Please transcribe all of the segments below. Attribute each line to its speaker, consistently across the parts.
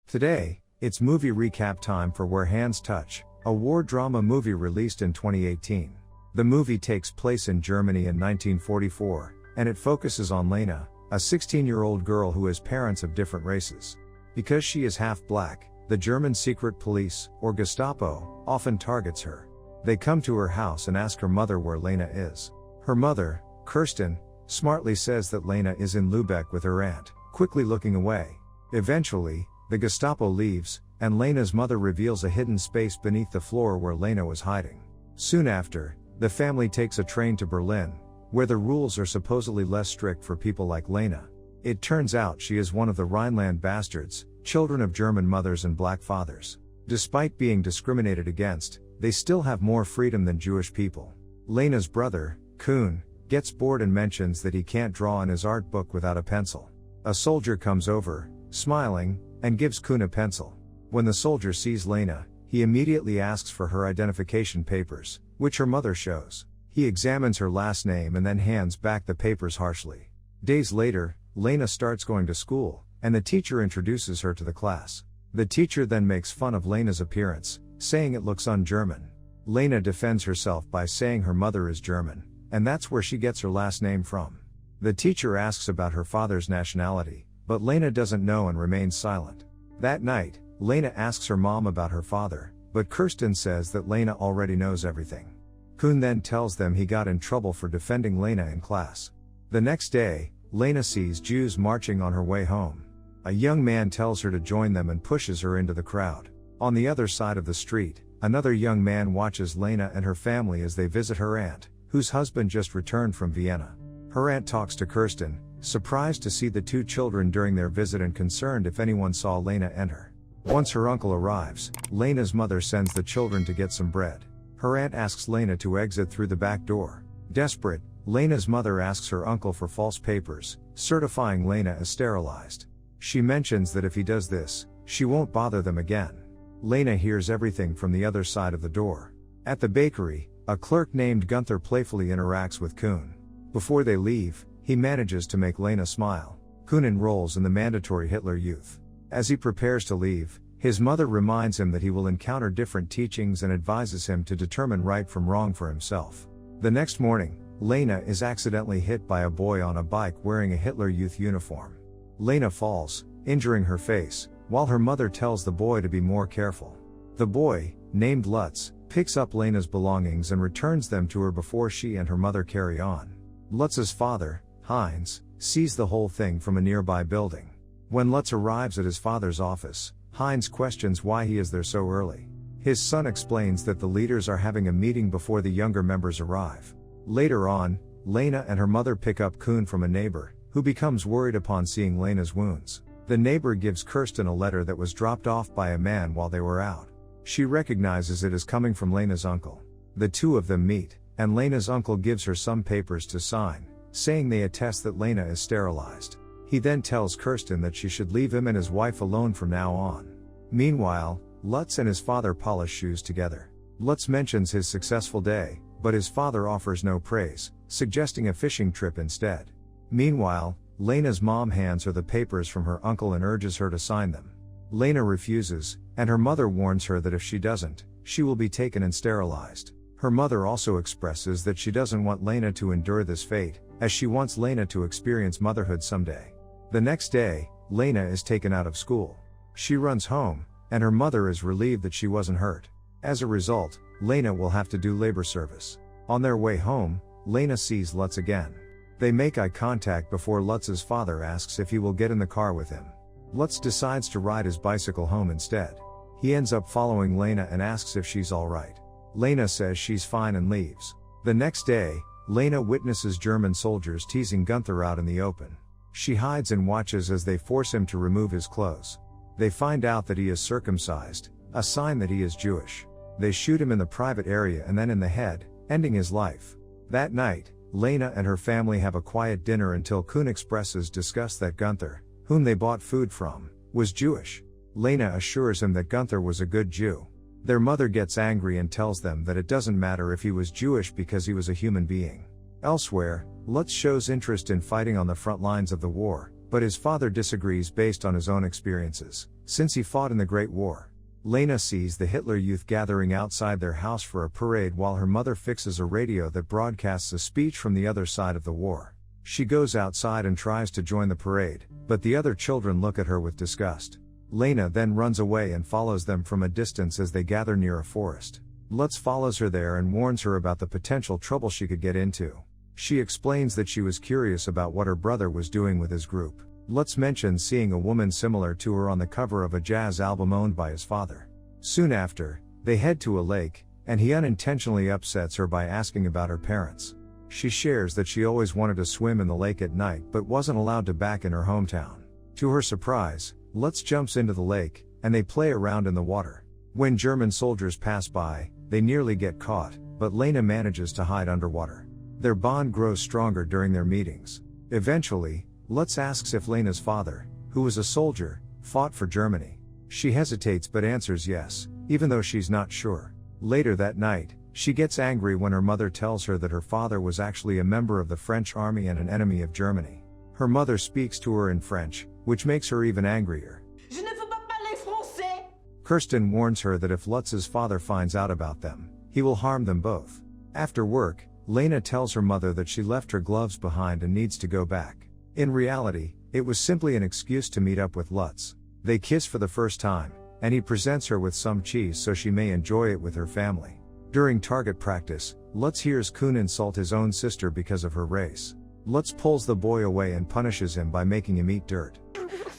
Speaker 1: Today, it's movie recap time for Where Hands Touch, a war drama movie released in 2018. The movie takes place in Germany in 1944, and it focuses on Lena, a 16-year-old girl who has parents of different races. Because she is half black, the German secret police, or Gestapo, often targets her. They come to her house and ask her mother where Lena is. Her mother, Kirsten, smartly says that Lena is in Lübeck with her aunt, quickly looking away. Eventually, the Gestapo leaves, and Lena's mother reveals a hidden space beneath the floor where Lena was hiding. Soon after, the family takes a train to Berlin, where the rules are supposedly less strict for people like Lena. It turns out she is one of the Rhineland bastards, children of German mothers and black fathers. Despite being discriminated against, they still have more freedom than Jewish people. Lena's brother, Kuhn, gets bored and mentions that he can't draw in his art book without a pencil. A soldier comes over, smiling, and gives Kuhn a pencil. When the soldier sees Lena, he immediately asks for her identification papers, which her mother shows. He examines her last name and then hands back the papers harshly. Days later, Lena starts going to school, and the teacher introduces her to the class. The teacher then makes fun of Lena's appearance, saying it looks un-German. Lena defends herself by saying her mother is German, and that's where she gets her last name from. The teacher asks about her father's nationality, but Lena doesn't know and remains silent. That night, Lena asks her mom about her father, but Kirsten says that Lena already knows everything. Kuhn then tells them he got in trouble for defending Lena in class. The next day, Lena sees Jews marching on her way home. A young man tells her to join them and pushes her into the crowd. On the other side of the street, another young man watches Lena and her family as they visit her aunt, whose husband just returned from Vienna. Her aunt talks to Kirsten, surprised to see the two children during their visit and concerned if anyone saw Lena enter. Once her uncle arrives, Lena's mother sends the children to get some bread. Her aunt asks Lena to exit through the back door. Desperate, Lena's mother asks her uncle for false papers, certifying Lena as sterilized. She mentions that if he does this, she won't bother them again. Lena hears everything from the other side of the door. At the bakery, a clerk named Gunther playfully interacts with Kuhn. Before they leave, he manages to make Lena smile. Kuhn enrolls in the mandatory Hitler Youth. As he prepares to leave, his mother reminds him that he will encounter different teachings and advises him to determine right from wrong for himself. The next morning, Lena is accidentally hit by a boy on a bike wearing a Hitler Youth uniform. Lena falls, injuring her face, while her mother tells the boy to be more careful. The boy, named Lutz, picks up Lena's belongings and returns them to her before she and her mother carry on. Lutz's father, Heinz, sees the whole thing from a nearby building. When Lutz arrives at his father's office, Heinz questions why he is there so early. His son explains that the leaders are having a meeting before the younger members arrive. Later on, Lena and her mother pick up Kuhn from a neighbor, who becomes worried upon seeing Lena's wounds. The neighbor gives Kirsten a letter that was dropped off by a man while they were out. She recognizes it as coming from Lena's uncle. The two of them meet, and Lena's uncle gives her some papers to sign, saying they attest that Lena is sterilized. He then tells Kirsten that she should leave him and his wife alone from now on. Meanwhile, Lutz and his father polish shoes together. Lutz mentions his successful day, but his father offers no praise, suggesting a fishing trip instead. Meanwhile, Lena's mom hands her the papers from her uncle and urges her to sign them. Lena refuses, and her mother warns her that if she doesn't, she will be taken and sterilized. Her mother also expresses that she doesn't want Lena to endure this fate, as she wants Lena to experience motherhood someday. The next day, Lena is taken out of school. She runs home, and her mother is relieved that she wasn't hurt. As a result, Lena will have to do labor service. On their way home, Lena sees Lutz again. They make eye contact before Lutz's father asks if he will get in the car with him. Lutz decides to ride his bicycle home instead. He ends up following Lena and asks if she's alright. Lena says she's fine and leaves. The next day, Lena witnesses German soldiers teasing Gunther out in the open. She hides and watches as they force him to remove his clothes. They find out that he is circumcised, a sign that he is Jewish. They shoot him in the private area and then in the head, ending his life. That night, Lena and her family have a quiet dinner until Kuhn expresses disgust that Gunther, whom they bought food from, was Jewish. Lena assures him that Gunther was a good Jew. Their mother gets angry and tells them that it doesn't matter if he was Jewish because he was a human being. Elsewhere, Lutz shows interest in fighting on the front lines of the war, but his father disagrees based on his own experiences. since he fought in the Great War. Lena sees the Hitler Youth gathering outside their house for a parade while her mother fixes a radio that broadcasts a speech from the other side of the war. She goes outside and tries to join the parade, but the other children look at her with disgust. Lena then runs away and follows them from a distance as they gather near a forest. Lutz follows her there and warns her about the potential trouble she could get into. She explains that she was curious about what her brother was doing with his group. Lutz mentions seeing a woman similar to her on the cover of a jazz album owned by his father. Soon after, they head to a lake, and he unintentionally upsets her by asking about her parents. She shares that she always wanted to swim in the lake at night but wasn't allowed to back in her hometown. To her surprise, Lutz jumps into the lake, and they play around in the water. When German soldiers pass by, they nearly get caught, but Lena manages to hide underwater. Their bond grows stronger during their meetings. Eventually, Lutz asks if Lena's father, who was a soldier, fought for Germany. She hesitates but answers yes, even though she's not sure. Later that night, she gets angry when her mother tells her that her father was actually a member of the French army and an enemy of Germany. Her mother speaks to her in French, which makes her even angrier.
Speaker 2: Je ne veux pas parler français.
Speaker 1: Kirsten warns her that if Lutz's father finds out about them, he will harm them both. After work, Lena tells her mother that she left her gloves behind and needs to go back. In reality, it was simply an excuse to meet up with Lutz. They kiss for the first time, and he presents her with some cheese so she may enjoy it with her family. During target practice, Lutz hears Kuhn insult his own sister because of her race. Lutz pulls the boy away and punishes him by making him eat dirt.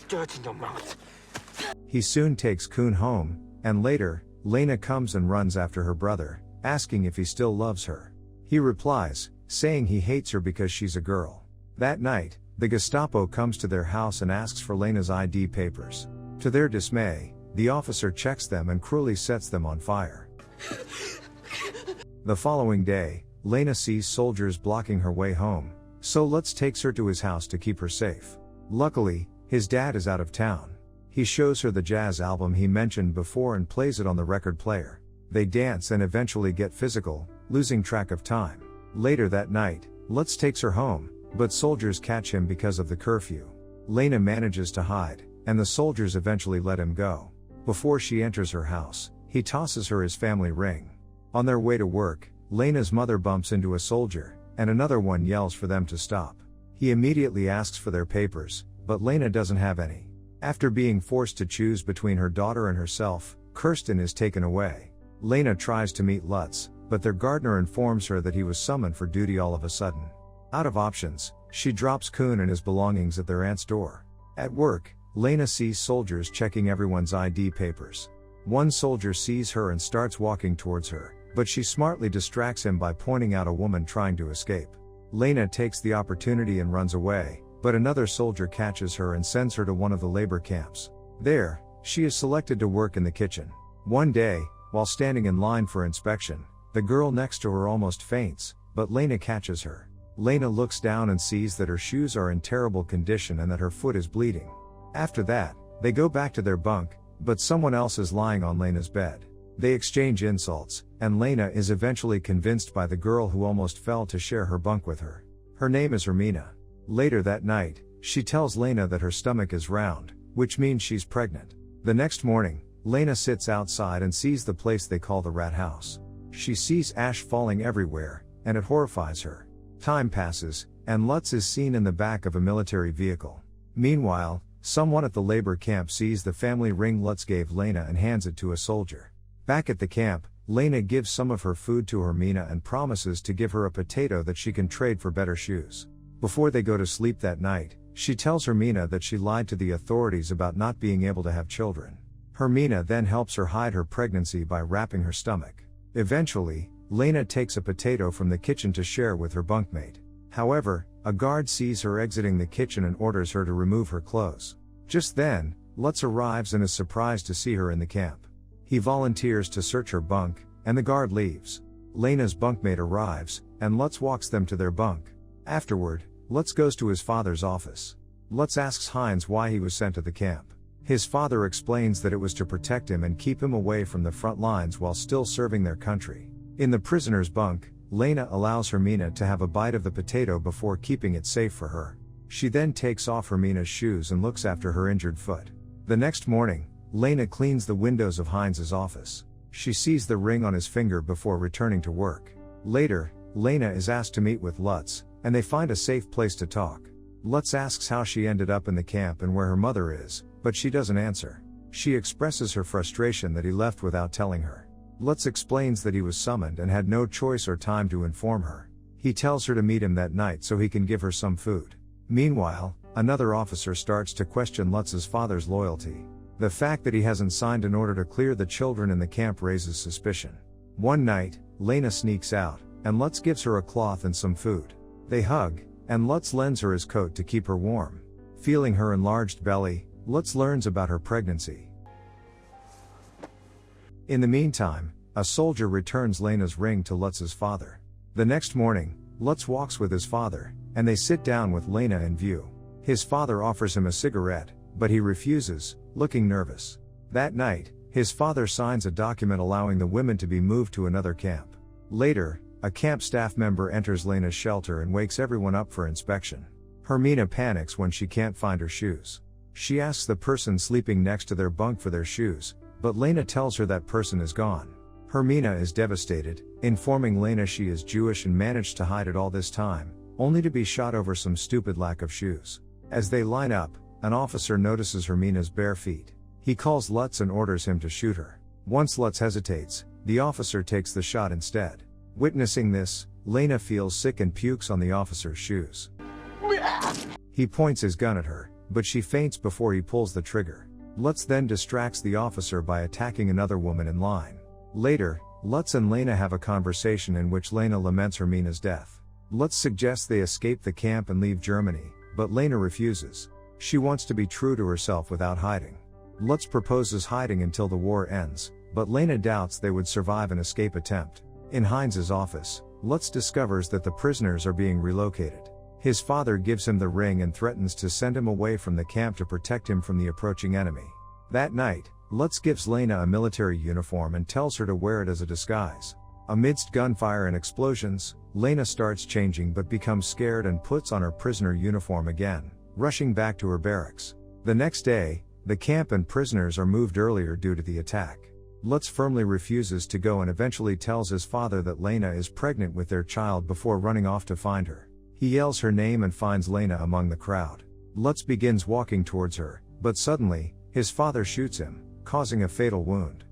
Speaker 2: Dirt in your mouth.
Speaker 1: He soon takes Kuhn home, and later, Lena comes and runs after her brother, asking if he still loves her. He replies, saying he hates her because she's a girl. That night, the Gestapo comes to their house and asks for Lena's ID papers. To their dismay, the officer checks them and cruelly sets them on fire. The following day, Lena sees soldiers blocking her way home, so Lutz takes her to his house to keep her safe. Luckily, his dad is out of town. He shows her the jazz album he mentioned before and plays it on the record player. They dance and eventually get physical, losing track of time. Later that night, Lutz takes her home, but soldiers catch him because of the curfew. Lena manages to hide, and the soldiers eventually let him go. Before she enters her house, he tosses her his family ring. On their way to work, Lena's mother bumps into a soldier, and another one yells for them to stop. He immediately asks for their papers, but Lena doesn't have any. After being forced to choose between her daughter and herself, Kirsten is taken away. Lena tries to meet Lutz, but their gardener informs her that he was summoned for duty all of a sudden. Out of options, she drops Kuhn and his belongings at their aunt's door. At work, Lena sees soldiers checking everyone's ID papers. One soldier sees her and starts walking towards her, but she smartly distracts him by pointing out a woman trying to escape. Lena takes the opportunity and runs away, but another soldier catches her and sends her to one of the labor camps. There, she is selected to work in the kitchen. One day, while standing in line for inspection, the girl next to her almost faints, but Lena catches her. Lena looks down and sees that her shoes are in terrible condition and that her foot is bleeding. After that, they go back to their bunk, but someone else is lying on Lena's bed. They exchange insults, and Lena is eventually convinced by the girl who almost fell to share her bunk with her. Her name is Hermina. Later that night, she tells Lena that her stomach is round, which means she's pregnant. The next morning, Lena sits outside and sees the place they call the rat house. She sees ash falling everywhere, and it horrifies her. Time passes, and Lutz is seen in the back of a military vehicle. Meanwhile, someone at the labor camp sees the family ring Lutz gave Lena and hands it to a soldier. Back at the camp, Lena gives some of her food to Hermina and promises to give her a potato that she can trade for better shoes. Before they go to sleep that night, she tells Hermina that she lied to the authorities about not being able to have children. Hermina then helps her hide her pregnancy by wrapping her stomach. Eventually, Lena takes a potato from the kitchen to share with her bunkmate. However, a guard sees her exiting the kitchen and orders her to remove her clothes. Just then, Lutz arrives and is surprised to see her in the camp. He volunteers to search her bunk, and the guard leaves. Lena's bunkmate arrives, and Lutz walks them to their bunk. Afterward, Lutz goes to his father's office. Lutz asks Heinz why he was sent to the camp. His father explains that it was to protect him and keep him away from the front lines while still serving their country. In the prisoner's bunk, Lena allows Hermina to have a bite of the potato before keeping it safe for her. She then takes off Hermina's shoes and looks after her injured foot. The next morning, Lena cleans the windows of Heinz's office. She sees the ring on his finger before returning to work. Later, Lena is asked to meet with Lutz, and they find a safe place to talk. Lutz asks how she ended up in the camp and where her mother is, but she doesn't answer. She expresses her frustration that he left without telling her. Lutz explains that he was summoned and had no choice or time to inform her. He tells her to meet him that night so he can give her some food. Meanwhile, another officer starts to question Lutz's father's loyalty. The fact that he hasn't signed an order to clear the children in the camp raises suspicion. One night, Lena sneaks out, and Lutz gives her a cloth and some food. They hug, and Lutz lends her his coat to keep her warm. Feeling her enlarged belly, Lutz learns about her pregnancy. In the meantime, a soldier returns Lena's ring to Lutz's father. The next morning, Lutz walks with his father, and they sit down with Lena in view. His father offers him a cigarette, but he refuses, looking nervous. That night, his father signs a document allowing the women to be moved to another camp. Later, a camp staff member enters Lena's shelter and wakes everyone up for inspection. Hermina panics when she can't find her shoes. She asks the person sleeping next to their bunk for their shoes, but Lena tells her that person is gone. Hermina is devastated, informing Lena she is Jewish and managed to hide it all this time, only to be shot over some stupid lack of shoes. As they line up, an officer notices Hermina's bare feet. He calls Lutz and orders him to shoot her. Once Lutz hesitates, the officer takes the shot instead. Witnessing this, Lena feels sick and pukes on the officer's shoes. He points his gun at her, but she faints before he pulls the trigger. Lutz then distracts the officer by attacking another woman in line. Later, Lutz and Lena have a conversation in which Lena laments Hermina's death. Lutz suggests they escape the camp and leave Germany, but Lena refuses. She wants to be true to herself without hiding. Lutz proposes hiding until the war ends, but Lena doubts they would survive an escape attempt. In Heinz's office, Lutz discovers that the prisoners are being relocated. His father gives him the ring and threatens to send him away from the camp to protect him from the approaching enemy. That night, Lutz gives Lena a military uniform and tells her to wear it as a disguise. Amidst gunfire and explosions, Lena starts changing but becomes scared and puts on her prisoner uniform again, rushing back to her barracks. The next day, the camp and prisoners are moved earlier due to the attack. Lutz firmly refuses to go and eventually tells his father that Lena is pregnant with their child before running off to find her. He yells her name and finds Lena among the crowd. Lutz begins walking towards her, but suddenly, his father shoots him, causing a fatal wound.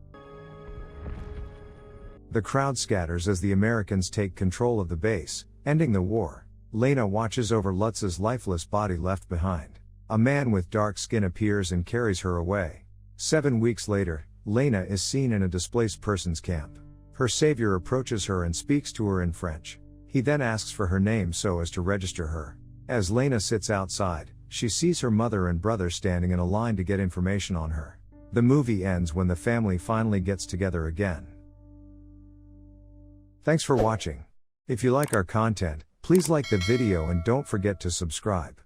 Speaker 1: The crowd scatters as the Americans take control of the base, ending the war. Lena watches over Lutz's lifeless body left behind. A man with dark skin appears and carries her away. 7 weeks later, Lena is seen in a displaced persons camp. Her savior approaches her and speaks to her in French. He then asks for her name so as to register her. As Lena sits outside, she sees her mother and brother standing in a line to get information on her. The movie ends when the family finally gets together again. Thanks for watching. If you like our content, please like the video and don't forget to subscribe.